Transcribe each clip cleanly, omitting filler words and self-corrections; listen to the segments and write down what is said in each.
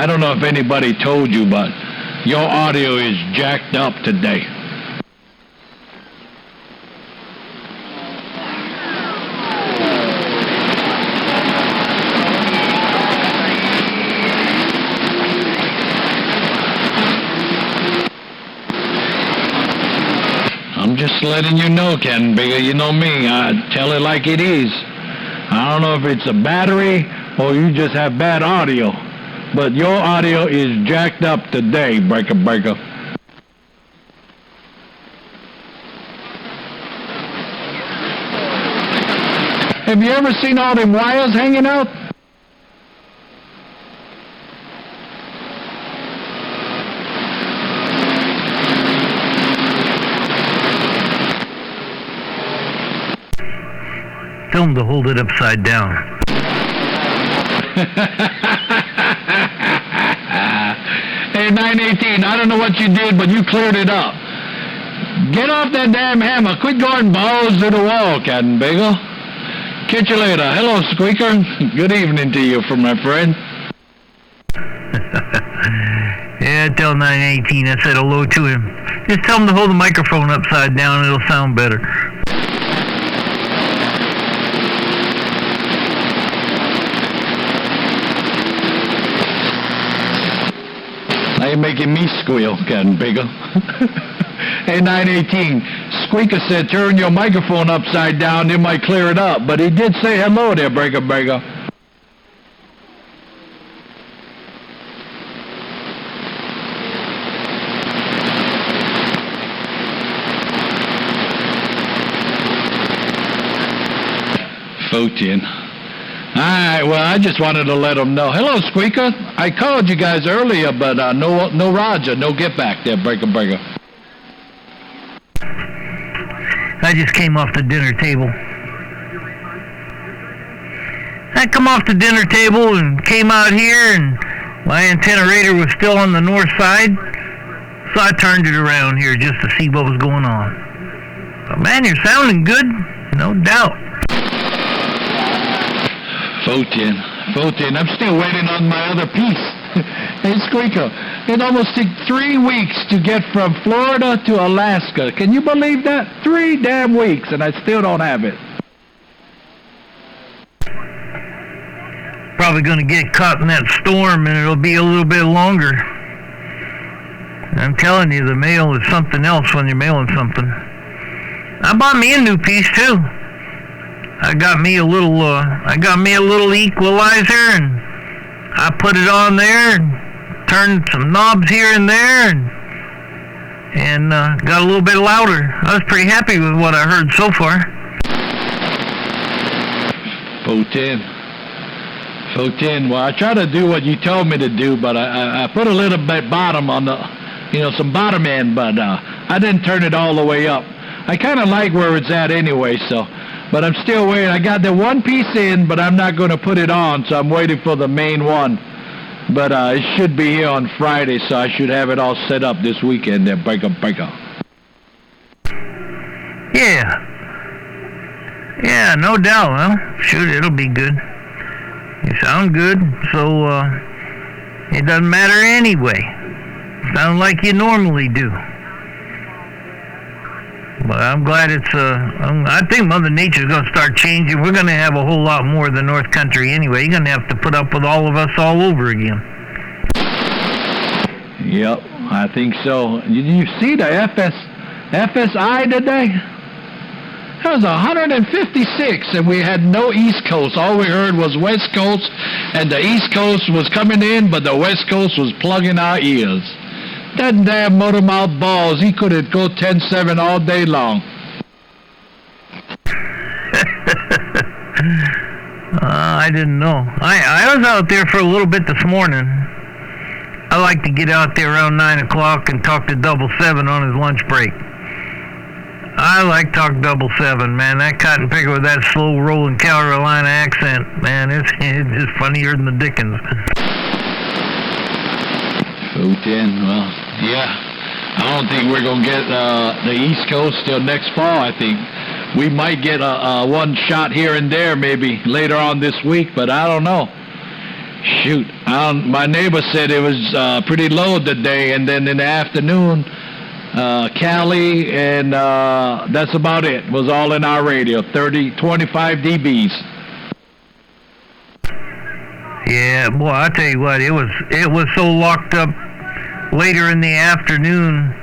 I don't know if anybody told you, but your audio is jacked up today. I'm just letting you know, Ken Bigger. You know me. I tell it like it is. I don't know if it's a battery or you just have bad audio, but your audio is jacked up today, Breaker. Have you ever seen all them wires hanging out? Tell him to hold it upside down. Hey, 918, I don't know what you did, but you cleared it up. Get off that damn hammer. Quit going balls to the wall, Captain Bagel. Catch you later. Hello, Squeaker. Good evening to you, my friend. Yeah, tell 918 I said hello to him. Just tell him to hold the microphone upside down. It'll sound better. Now you're making me squeal, Captain Bagel. Hey, 918, Squeaker said turn your microphone upside down, it might clear it up. But he did say hello there, Breaker. Photian. Alright, well, I just wanted to let him know. Hello, Squeaker. I called you guys earlier, but no Roger, no get back there, Breaker. I just came off the dinner table. I come off the dinner table and came out here, and my antenna was still on the north side, so I turned it around here just to see what was going on. But man, you're sounding good, no doubt. Photian, I'm still waiting on my other piece. Hey, Squeaker, it almost took 3 weeks to get from Florida to Alaska. Can you believe that? 3 damn weeks, and I still don't have it. Probably going to get caught in that storm, and it'll be a little bit longer. I'm telling you, the mail is something else when you're mailing something. I bought me a new piece, too. I got me a little equalizer, and I put it on there and turned some knobs here and there, and got a little bit louder. I was pretty happy with what I heard so far. Photian, well, I try to do what you told me to do, but I put a little bit bottom on the, some bottom end, but I didn't turn it all the way up. I kind of like where it's at anyway, so. But I'm still waiting. I got the one piece in, but I'm not going to put it on, so I'm waiting for the main one. But it should be here on Friday, so I should have it all set up this weekend there, Breaker. Yeah, no doubt. Well, shoot, it'll be good. You sound good, so it doesn't matter anyway. Sound like you normally do. But I'm glad I think Mother Nature's going to start changing. We're going to have a whole lot more of the North Country anyway. You're going to have to put up with all of us all over again. Yep, I think so. Did you see the FSI today? It was 156, and we had no East Coast. All we heard was West Coast, and the East Coast was coming in, but the West Coast was plugging our ears. That damn motor-mouth balls, he could have go 10-7 all day long. I didn't know. I was out there for a little bit this morning. I like to get out there around 9 o'clock and talk to 7 on his lunch break. I like talk 7, man. That cotton picker with that slow-rolling Carolina accent, man, it's just funnier than the Dickens. Well, yeah. I don't think we're going to get the East Coast till next fall, I think. We might get one shot here and there maybe later on this week, but I don't know. Shoot. My neighbor said it was pretty low today, and then in the afternoon, Cali, and that's about it. Was all in our radio, 25 dBs. Yeah, boy, I tell you what, it was so locked up later in the afternoon.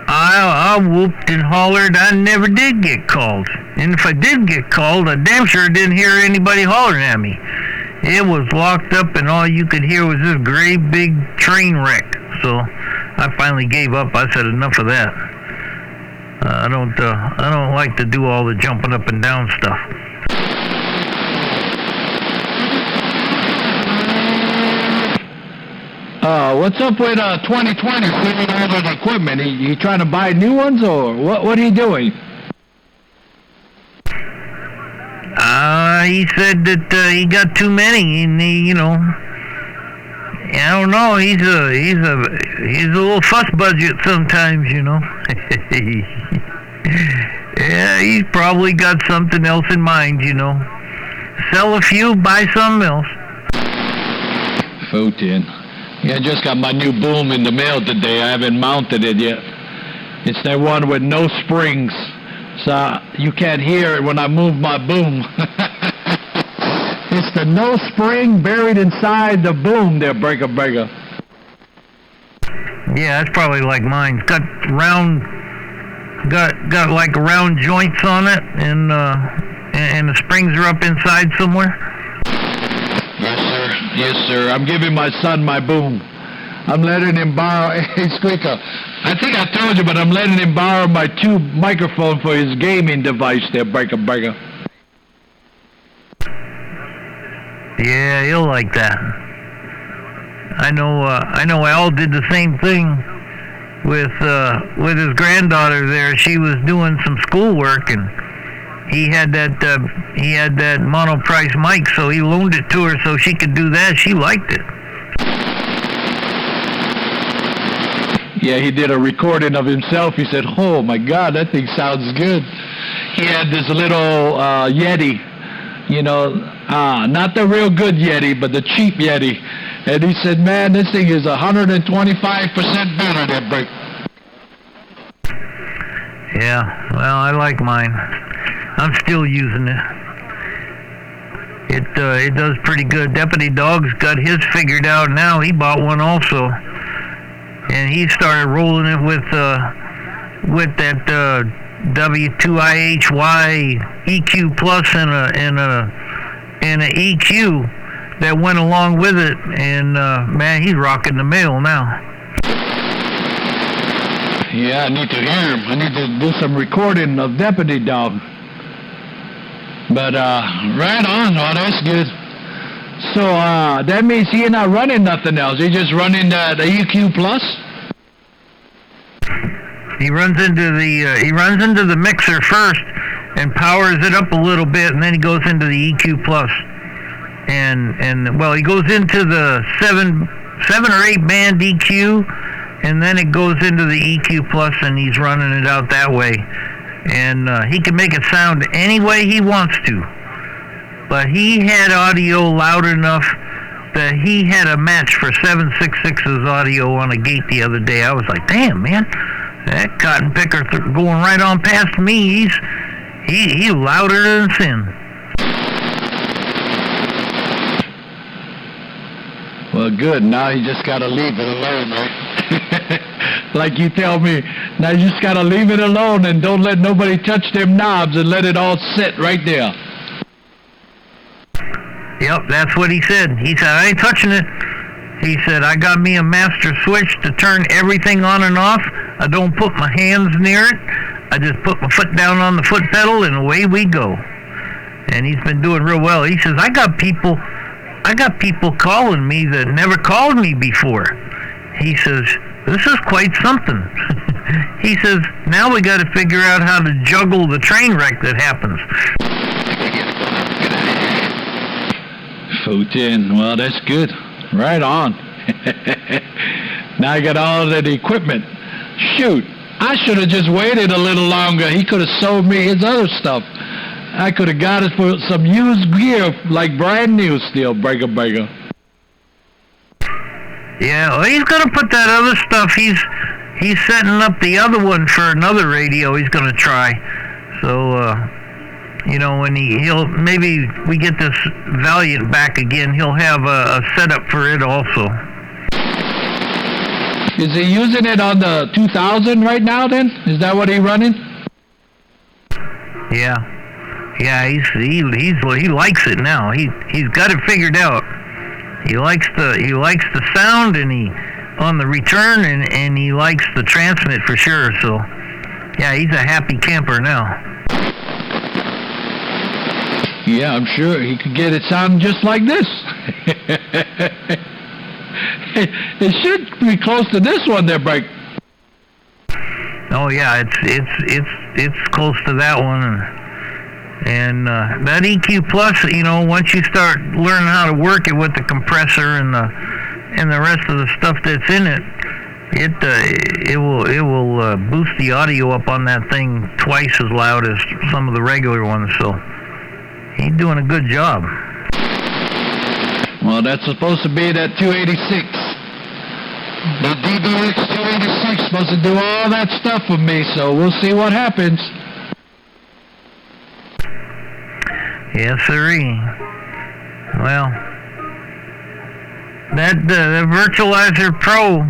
I whooped and hollered. I never did get called, and if I did get called, I damn sure didn't hear anybody hollering at me. It was locked up, and all you could hear was this great big train wreck. So I finally gave up. I said enough of that. I don't like to do all the jumping up and down stuff. What's up with 2020 flipping all that equipment? He trying to buy new ones, or what are you doing? He said that he got too many, and I don't know. He's a little fuss budget sometimes, Yeah, he's probably got something else in mind, Sell a few, buy something else. Fotin. Yeah, I just got my new boom in the mail today. I haven't mounted it yet. It's that one with no springs, so you can't hear it when I move my boom. It's the no spring buried inside the boom there, breaker. Yeah, that's probably like mine. It's got like round joints on it, and the springs are up inside somewhere. Yes, sir. I'm giving my son my boom. I'm letting him borrow. Hey, Squeaker, I think I told you, but I'm letting him borrow my tube microphone for his gaming device there, breaker. Yeah, he'll like that. I know Al did the same thing with his granddaughter there. She was doing some schoolwork, and he had that monoprice mic, so he loaned it to her so she could do that. She liked it. Yeah, he did a recording of himself. He said, "Oh my God, that thing sounds good." He had this little Yeti, not the real good Yeti, but the cheap Yeti. And he said, "Man, this thing is 125% better than break." Yeah, well, I like mine. I'm still using it. It does pretty good. Deputy Dog's got his figured out now. He bought one also, and he started rolling it with that W2IHY EQ Plus and a EQ that went along with it. And man, he's rocking the mail now. Yeah, I need to hear him. I need to do some recording of Deputy Dog. But right on. Oh, that's good. So that means he's not running nothing else. He's just running the EQ Plus. He runs into the mixer first and powers it up a little bit, and then he goes into the EQ Plus. And well, he goes into the 7 or 8 band EQ, and then it goes into the EQ Plus, and he's running it out that way. And he can make it sound any way he wants to. But he had audio loud enough that he had a match for 766's audio on a gate the other day. I was like, damn, man, that cotton picker going right on past me. He's louder than sin. Well, good. Now you just got to leave it alone, right? Like you tell me, now you just got to leave it alone and don't let nobody touch them knobs and let it all sit right there. Yep, that's what he said. He said, I ain't touching it. He said, I got me a master switch to turn everything on and off. I don't put my hands near it. I just put my foot down on the foot pedal and away we go. And he's been doing real well. He says, I got people calling me that never called me before. He says, this is quite something. He says, now we got to figure out how to juggle the train wreck that happens. Fotin, well, that's good. Right on. Now I got all that equipment. Shoot, I should have just waited a little longer. He could have sold me his other stuff. I could have got it for some used gear, like brand new still, breaker. Yeah, well, he's gonna put that other stuff. He's setting up the other one for another radio he's gonna try. So, when he'll maybe we get this Valiant back again, he'll have a setup for it also. Is he using it on the 2000 right now? Then is that what he's running? Yeah, he likes it now. He's got it figured out. He likes the sound, and he on the return, and he likes the transmit for sure. So, yeah, he's a happy camper now. Yeah, I'm sure he could get it sounding just like this. It should be close to this one there, Brake. Oh yeah, it's close to that one, and that EQ Plus, once you start learning how to work it with the compressor and the rest of the stuff that's in it, it will boost the audio up on that thing twice as loud as some of the regular ones. So he's doing a good job. Well, that's supposed to be that 286. The DBX 286 supposed to do all that stuff with me, so we'll see what happens. Yes, sirree. Well, that the Virtualizer Pro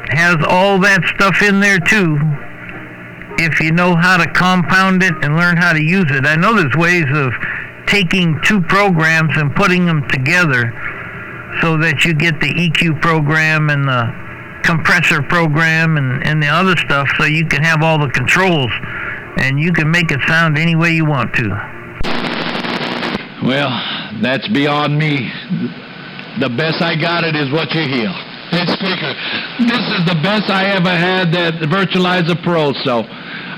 has all that stuff in there too, if you know how to compound it and learn how to use it. I know there's ways of taking two programs and putting them together so that you get the EQ program and the compressor program and the other stuff, so you can have all the controls and you can make it sound any way you want to. Well, that's beyond me. The best I got it is what you hear. That speaker, this is the best I ever had, that Virtualizer Pro, so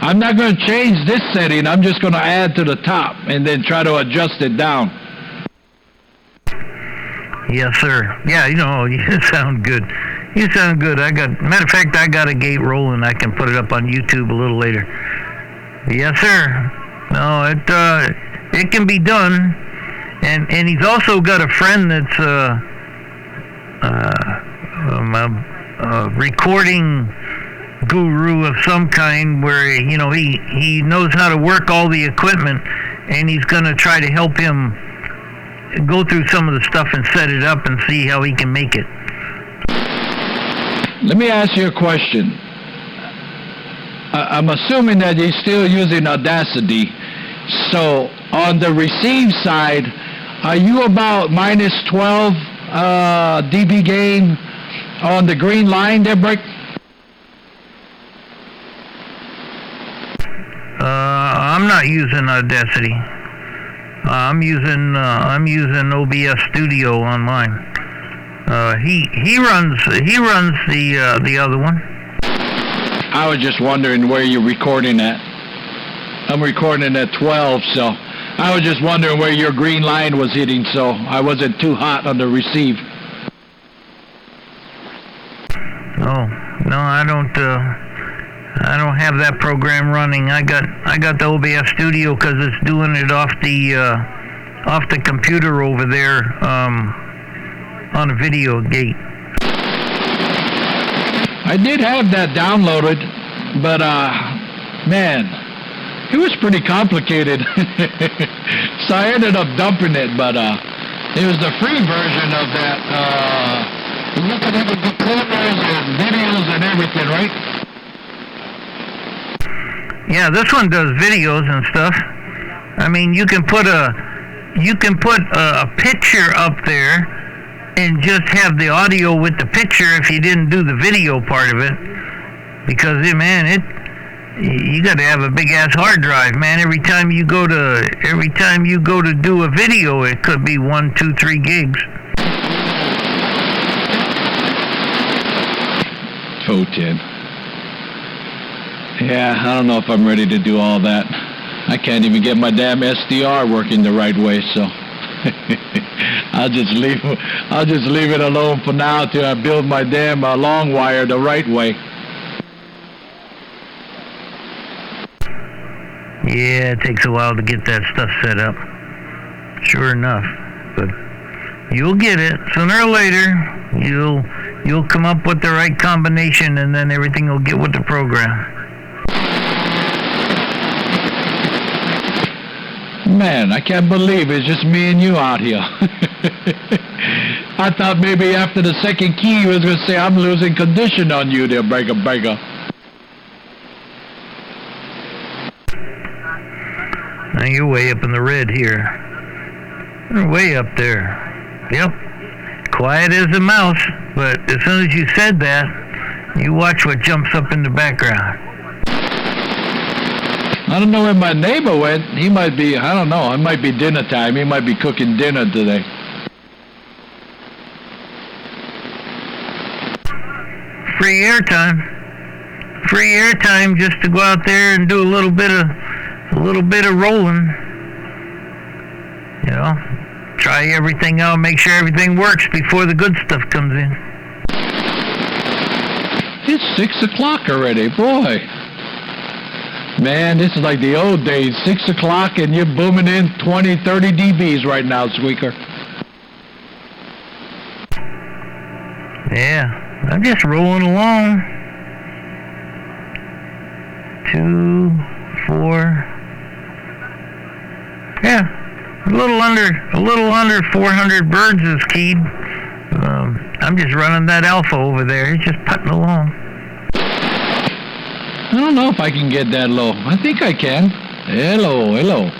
I'm not going to change this setting. I'm just going to add to the top and then try to adjust it down. Yes, sir. Yeah, you sound good. You sound good. Matter of fact, I got a gate rolling. I can put it up on YouTube a little later. Yes, sir. No, it can be done. And he's also got a friend that's a recording guru of some kind, where he knows how to work all the equipment, and he's going to try to help him go through some of the stuff and set it up and see how he can make it. Let me ask you a question. I'm assuming that you're still using Audacity. So on the receive side, are you about minus 12 dB gain on the green line there, Brick? I'm not using Audacity. I'm using OBS Studio online. He runs the other one. I was just wondering where you're recording at. I'm recording at 12, so I was just wondering where your green line was hitting, so I wasn't too hot on the receive. Oh no, I don't have that program running. I got the OBS Studio because it's doing it off the computer over there on a video gate. I did have that downloaded, but man, it was pretty complicated. So I ended up dumping it, but it was the free version of that. You can even do corners and videos and everything, right? Yeah, this one does videos and stuff. I mean, you can put a picture up there and just have the audio with the picture if you didn't do the video part of it. Because you got to have a big ass hard drive, man. Every time you go to do a video, it could be 1, 2, 3 gigs. Oh, 10. Yeah, I don't know if I'm ready to do all that. I can't even get my damn SDR working the right way, so I'll just leave it alone for now till I build my damn long wire the right way. Yeah, it takes a while to get that stuff set up. Sure enough, but You'll get it. Sooner or later, you'll come up with the right combination, and then everything will get with the program. Man, I can't believe it's just me and you out here. I thought maybe after the second key you was going to say, I'm losing condition on you there, Breaker. Now you're way up in the red here. You're way up there. Yep. Quiet as a mouse, but as soon as you said that, you watch what jumps up in the background. I don't know where my neighbor went. He might be, I don't know, it might be dinner time. He might be cooking dinner today. Free airtime. Free airtime just to go out there and do a little bit of rolling. You know, try everything out, make sure everything works before the good stuff comes in. It's 6 o'clock already, boy. Man, this is like the old days, 6 o'clock and you're booming in 20, 30 dBs right now, Squeaker. Yeah, I'm just rolling along. 2, 4. Yeah, a little under 400 birds is keyed. I'm just running that alpha over there. It's just putting along. I don't know if I can get that low. I think I can. Hello.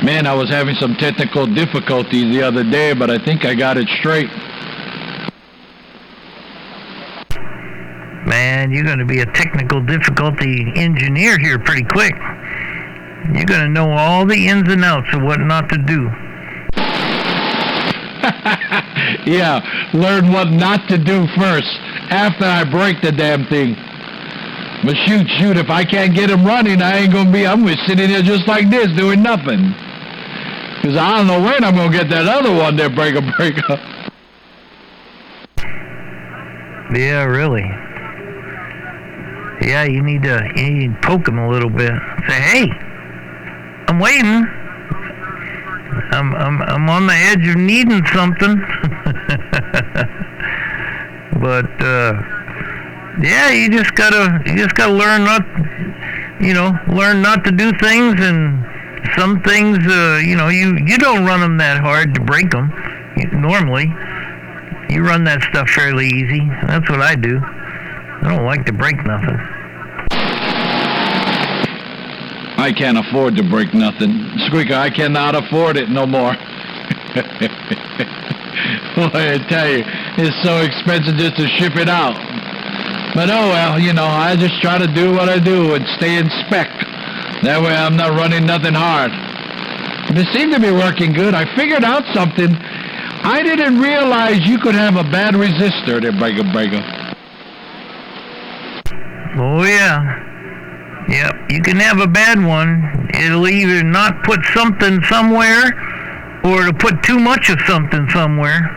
Man, I was having some technical difficulties the other day, but I think I got it straight. Man, you're going to be a technical difficulty engineer here pretty quick. You're going to know all the ins and outs of what not to do. Yeah, learn what not to do first, after I break the damn thing. But shoot, if I can't get him running, I'm going to be sitting here just like this, doing nothing. Because I don't know when I'm going to get that other one there, breaker. Yeah, really. Yeah, you need to poke him a little bit. Say, hey, I'm waiting. I'm on the edge of needing something. But yeah, you just gotta learn not to do things, and some things you don't run them that hard to break them. Normally, you run that stuff fairly easy. That's what I do. I don't like to break nothing. I can't afford to break nothing. Squeaker, I cannot afford it no more. Boy, I tell you, it's so expensive just to ship it out. But oh well, I just try to do what I do and stay in spec. That way I'm not running nothing hard. And it seemed to be working good. I figured out something. I didn't realize you could have a bad resistor there, breaker. Oh yeah. Yep, you can have a bad one. It'll either not put something somewhere, or it'll put too much of something somewhere.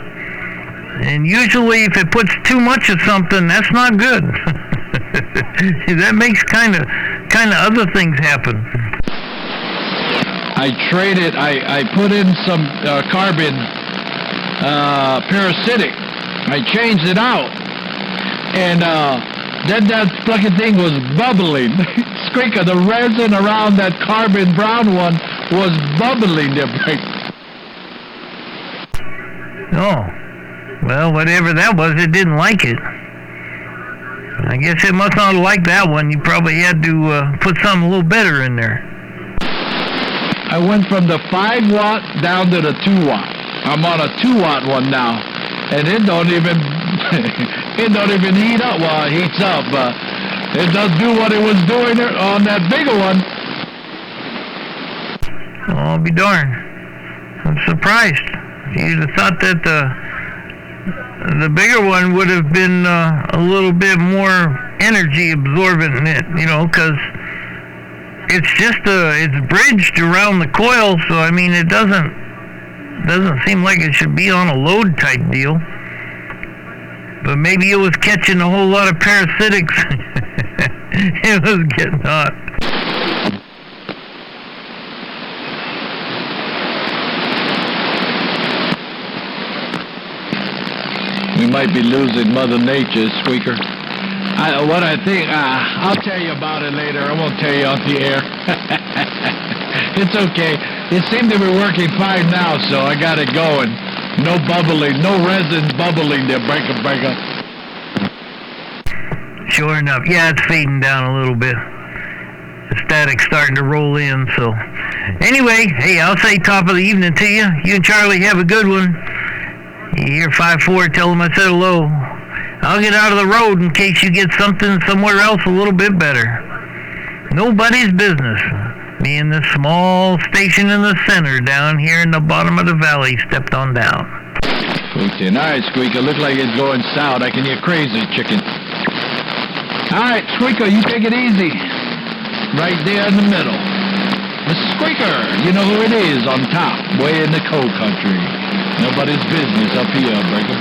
And usually if it puts too much of something, that's not good. That makes kind of other things happen. I put in some carbon parasitic. I changed it out. And that fucking thing was bubbling. Squeaker, the resin around that carbon brown one was bubbling there. Oh. Well, whatever that was, it didn't like it. I guess it must not have liked that one. You probably had to put something a little better in there. I went from the 5 watt down to the 2 watt. I'm on a 2 watt one now. And it don't even heat up. Well, it heats up, but it does do what it was doing on that bigger one. Oh, I'll be darned. I'm surprised. You'd have thought that the bigger one would have been a little bit more energy absorbent in it, because it's bridged around the coil, so I mean it doesn't seem like it should be on a load type deal. But maybe it was catching a whole lot of parasitics. It was getting hot. We might be losing Mother Nature, Squeaker. What I think, I'll tell you about it later. I won't tell you off the air. It's okay. It seemed to be working fine now, so I got it going. No bubbling, no resin bubbling there, breaker. Sure enough. Yeah, it's fading down a little bit. The static's starting to roll in, so. Anyway, hey, I'll say top of the evening to you. You and Charlie have a good one. You hear 5-4, tell them I said hello. I'll get out of the road in case you get something somewhere else a little bit better. Nobody's business. Me and this small station in the center down here in the bottom of the valley stepped on down. Squeaked in. All right, Squeaker, look like it's going south. I can hear crazy chicken. All right, Squeaker, you take it easy. Right there in the middle. The Squeaker, you know who it is on top, way in the coal country. Nobody's business up here, breaker.